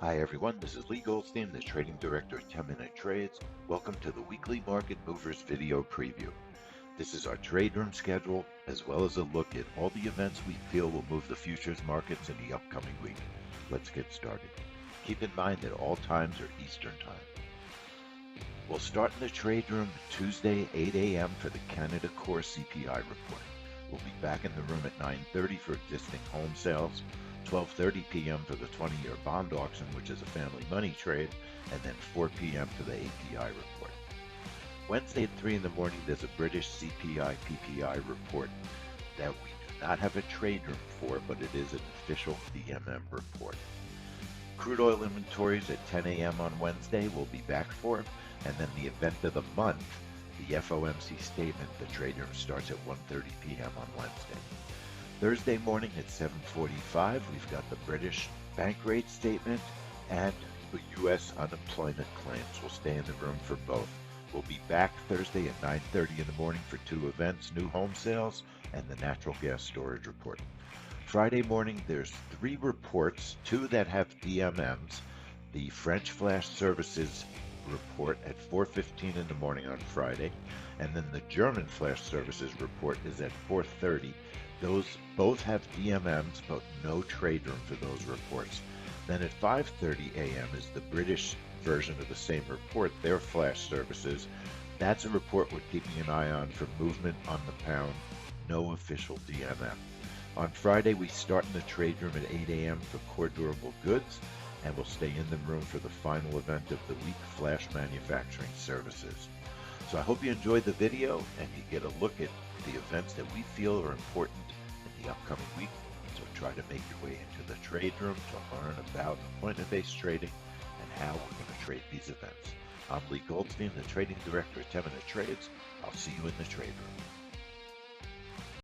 Hi everyone, this is Leigh Goldstein, the Trading Director at 10 Minute Trades. Welcome to the weekly Market Movers video preview. This is our trade room schedule, as well as a look at all the events we feel will move the futures markets in the upcoming week. Let's get started. Keep in mind that all times are Eastern Time. We'll start in the trade room Tuesday, 8 a.m. for the Canada Core CPI report. We'll be back in the room at 9:30 for existing home sales, 12:30 p.m. for the 20-year bond auction, which is a family money trade, and then 4 p.m. for the API report. Wednesday at 3 in the morning, there's a British CPI PPI report that we do not have a trade room for, but it is an official DMM report. Crude oil inventories at 10 a.m. on Wednesday we'll be back for, and then the event of the month, the FOMC statement. The trade room starts at 1:30 p.m. on Wednesday. Thursday morning at 7:45, we've got the British bank rate statement and the U.S. unemployment claims. We'll stay in the room for both. We'll be back Thursday at 9:30 in the morning for two events, new home sales and the natural gas storage report. Friday morning, there's three reports, two that have DMMs. The French Flash Services report at 4:15 in the morning on Friday, and then the German Flash Services report is at 4:30. Those both have DMMs, but no trade room for those reports. Then at 5:30 a.m. is the British version of the same report, their Flash Services. That's a report we're keeping an eye on for movement on the pound, no official DMM. On Friday, we start in the trade room at 8 a.m. for core durable goods, and we'll stay in the room for the final event of the week, Flash Manufacturing Services. So I hope you enjoyed the video and you get a look at the events that we feel are important in the upcoming week. So try to make your way into the trade room to learn about appointment-based trading and how we're going to trade these events. I'm Leigh Goldstein, the Trading Director at 10 Minute Trades. I'll see you in the trade room.